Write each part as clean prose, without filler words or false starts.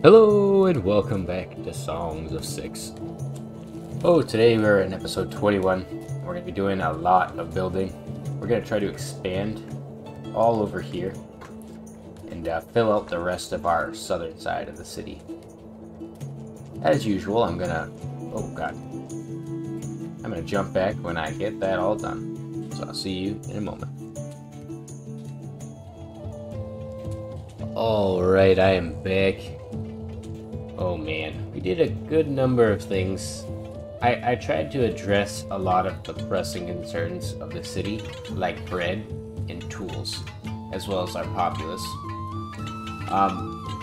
Hello and welcome back to Songs of Six. Oh, today we're in episode 21. We're going to be doing a lot of building. We're going to try to expand all over here and fill out the rest of our southern side of the city. As usual, I'm going to... Oh god. I'm going to jump back when I get that all done. So I'll see you in a moment. Alright, I am back. Oh man, we did a good number of things. I tried to address a lot of the pressing concerns of the city, like bread and tools, as well as our populace.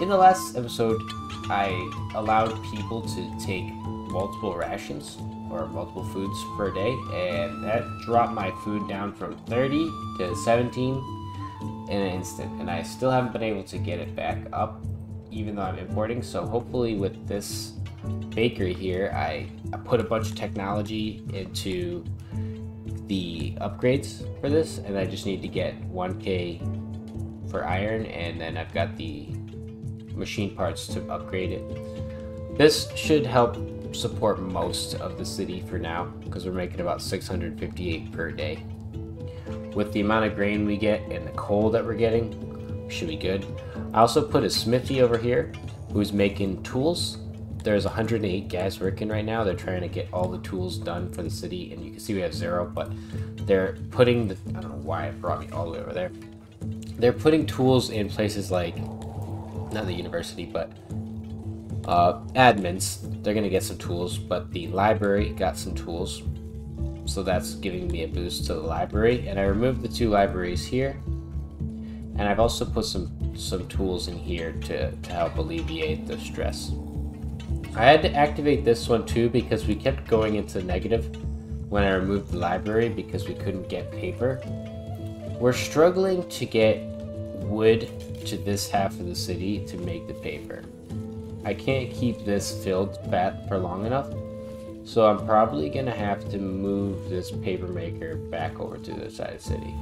In the last episode, I allowed people to take multiple rations, or multiple foods per day, and that dropped my food down from 30 to 17 in an instant, and I still haven't been able to get it back up, even though I'm importing. So hopefully with this bakery here, I put a bunch of technology into the upgrades for this, and I just need to get 1k for iron, and then I've got the machine parts to upgrade it. This should help support most of the city for now, because we're making about 658 per day. With the amount of grain we get and the coal that we're getting, should be good. I also put a smithy over here who's making tools. There's 108 guys working right now. They're trying to get all the tools done for the city, and you can see we have 0, but they're putting the... I don't know why it brought me all the way over there. They're putting tools in places like, not the university, but admins. They're gonna get some tools, but the library got some tools. So that's giving me a boost to the library, and I removed the 2 libraries here, and I've also put some tools in here to help alleviate the stress. I had to activate this one too because we kept going into negative when I removed the library because we couldn't get paper. We're struggling to get wood to this half of the city to make the paper. I can't keep this filled fat for long enough, so I'm probably gonna have to move this paper maker back over to the side of the city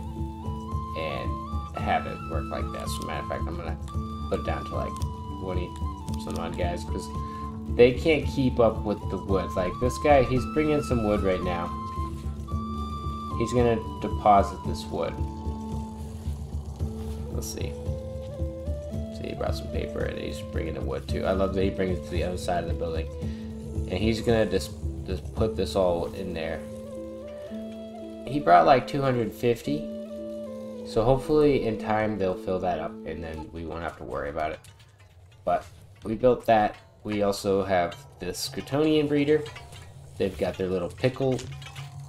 and have it work like that. So matter of fact, I'm gonna put it down to like 20 some odd guys, because they can't keep up with the wood. Like this guy, he's bringing some wood right now. He's gonna deposit this wood. Let's see. See, he brought some paper and he's bringing the wood too. I love that he brings it to the other side of the building. And he's gonna just put this all in there. He brought like 250. So hopefully in time they'll fill that up and then we won't have to worry about it. But we built that. We also have this Scrutonian breeder. They've got their little pickle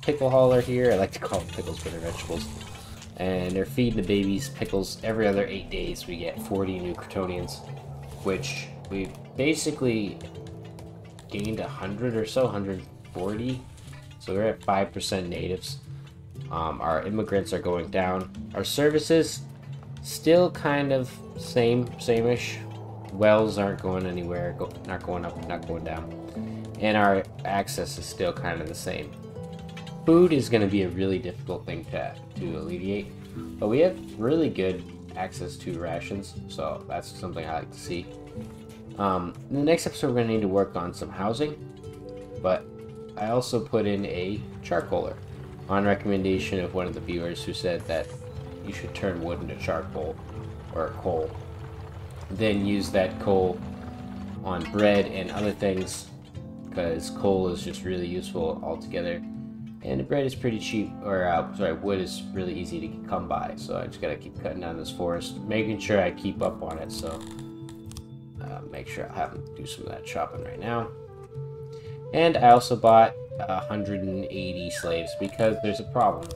hauler here. I like to call them pickles, but they're vegetables. And they're feeding the babies pickles. Every other 8 days we get 40 new Crotonians, which we basically gained 100 or so, 140. So we're at 5% natives. Our immigrants are going down. Our services still kind of same-ish. Wells aren't going anywhere, not going up, not going down. And our access is still kind of the same. Food is going to be a really difficult thing to alleviate, but we have really good access to rations, so that's something I like to see. In the next episode we're going to need to work on some housing, but I also put in a charcoaler on recommendation of one of the viewers who said that you should turn wood into charcoal or coal. Then use that coal on bread and other things, because coal is just really useful altogether, and the bread is pretty cheap, or wood is really easy to come by. So I just gotta keep cutting down this forest, making sure I keep up on it. So make sure I have to do some of that chopping right now. And I also bought 180 slaves because there's a problem.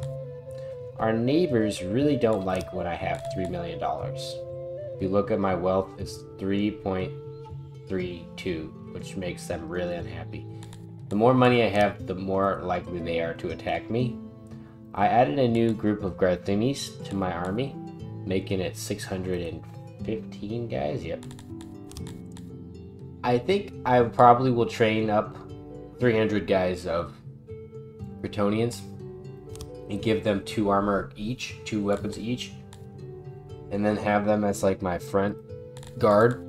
Our neighbors really don't like when I have $3 million. If you look at my wealth, it's 3.32, which makes them really unhappy. The more money I have, the more likely they are to attack me. I added a new group of Garthinis to my army, making it 615 guys, yep. I think I probably will train up 300 guys of Bretonnians and give them 2 armor each, 2 weapons each. and then have them as like my front guard,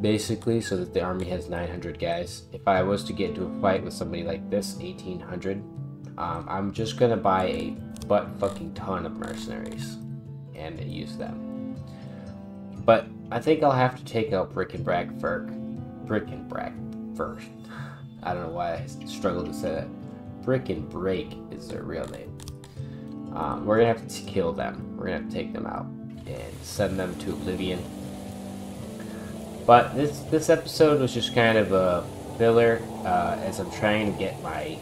basically, so that the army has 900 guys. If I was to get into a fight with somebody like this, 1800, I'm just gonna buy a butt fucking ton of mercenaries and use them. But I think I'll have to take out Brick and Brack first. I don't know why I struggled to say that. Brick and Break is their real name. We're gonna have to kill them. We're gonna have to take them out and send them to oblivion. But this episode was just kind of a filler, as I'm trying to get my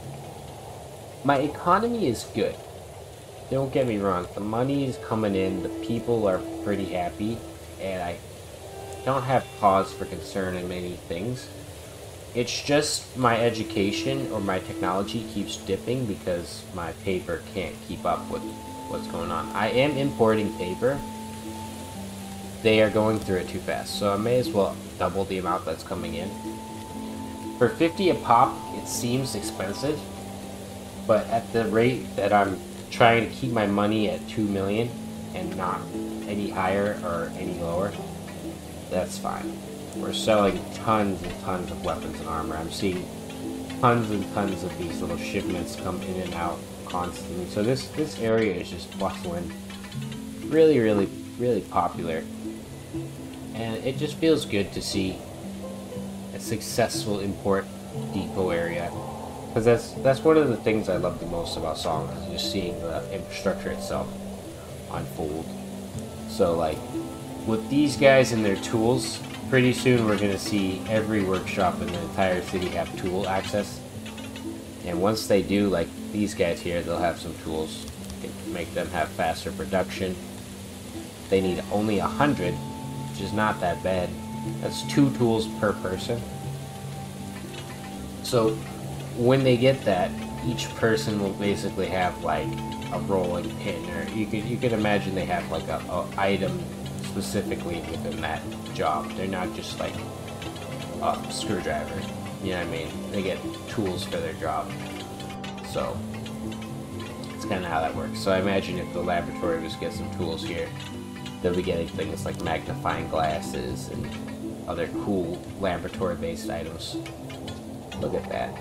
economy is good. Don't get me wrong, the money is coming in, the people are pretty happy, and I don't have cause for concern in many things. It's just my education or my technology keeps dipping because my paper can't keep up with what's going on. I am importing paper. They are going through it too fast, so I may as well double the amount that's coming in. For 50 a pop, it seems expensive, but at the rate that I'm trying to keep my money at 2 million and not any higher or any lower, that's fine. We're selling tons and tons of weapons and armor. I'm seeing tons and tons of these little shipments come in and out constantly. So this area is just bustling. Really, really, really popular. And it just feels good to see a successful import depot area. Because that's one of the things I love the most about Song, is just seeing the infrastructure itself unfold. So like, with these guys and their tools, pretty soon we're going to see every workshop in the entire city have tool access. And once they do, like these guys here, they'll have some tools to make them have faster production. They need only 100, which is not that bad. That's 2 tools per person. So when they get that, each person will basically have like a rolling pin, or you could imagine they have like a item specifically within that job. They're not just like a screwdriver, you know what I mean? They get tools for their job. So it's kind of how that works. So I imagine if the laboratory was to get some tools here, they'll be getting things like magnifying glasses and other cool laboratory based items. Look at that.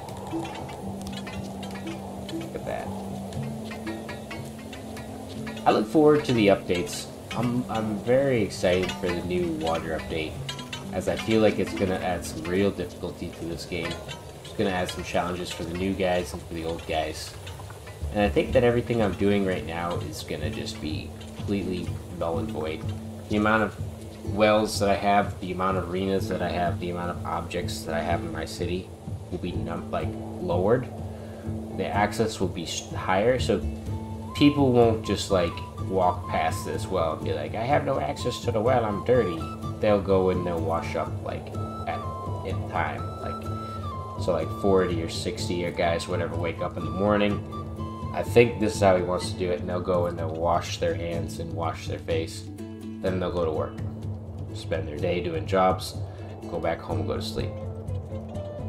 Look at that. I look forward to the updates. I'm very excited for the new water update, as I feel like it's gonna add some real difficulty to this game. It's gonna add some challenges for the new guys and for the old guys. And I think that everything I'm doing right now is gonna just be completely null and void. The amount of wells that I have, the amount of arenas that I have, the amount of objects that I have in my city will be lowered. The access will be higher, so people won't just like walk past this well and be like, I have no access to the well, I'm dirty. They'll go and they'll wash up like in time, like so like 40 or 60 or guys whatever wake up in the morning. I think this is how he wants to do it, and they'll go and they'll wash their hands and wash their face, then they'll go to work, spend their day doing jobs, go back home and go to sleep.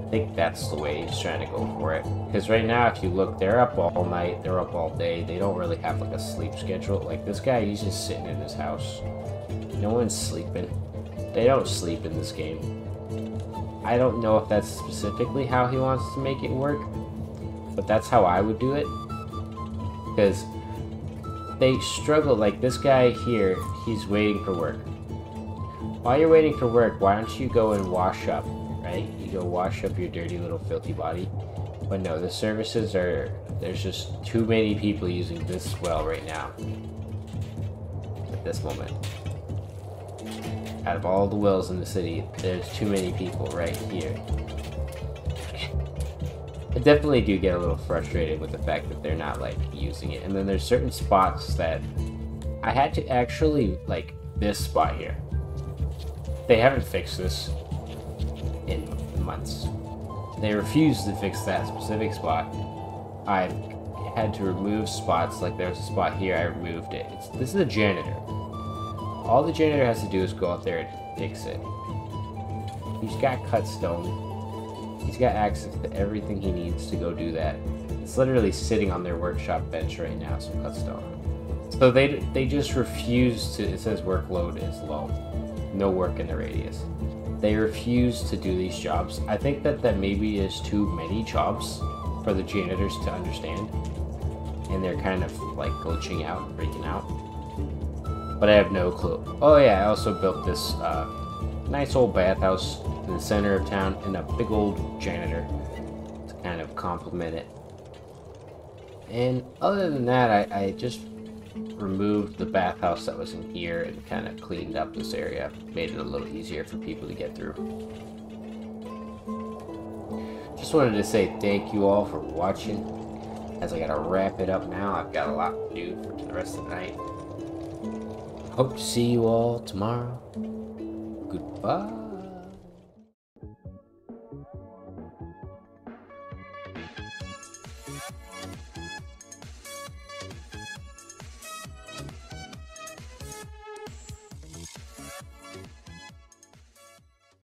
I think that's the way he's trying to go for it. Because right now, if you look, they're up all night, they're up all day. They don't really have like a sleep schedule. Like this guy, he's just sitting in his house. No one's sleeping. They don't sleep in this game. I don't know if that's specifically how he wants to make it work, but that's how I would do it. Because they struggle. Like this guy here, he's waiting for work. While you're waiting for work, why don't you go and wash up? Right? You go wash up your dirty little filthy body. But no, the services are, there's just too many people using this well right now. At this moment. Out of all the wells in the city, there's too many people right here. I definitely do get a little frustrated with the fact that they're not like using it. And then there's certain spots that I had to actually, like this spot here. They haven't fixed this in months. They refused to fix that specific spot. I had to remove spots, like there's a spot here, I removed it. This is a janitor. All the janitor has to do is go out there and fix it. He's got cut stone. He's got access to everything he needs to go do that. It's literally sitting on their workshop bench right now, some cut stone. So they just refuse to. It says workload is low, no work in the radius. They refuse to do these jobs. I think that maybe is too many jobs for the janitors to understand, and they're kind of like glitching out, freaking out. But I have no clue. Oh yeah, I also built this nice old bathhouse in the center of town, and a big old janitor to kind of complement it. And other than that, I just removed the bathhouse that was in here and kind of cleaned up this area, made it a little easier for people to get through. Just wanted to say thank you all for watching, as I gotta wrap it up now. I've got a lot to do for the rest of the night. Hope to see you all tomorrow. Goodbye.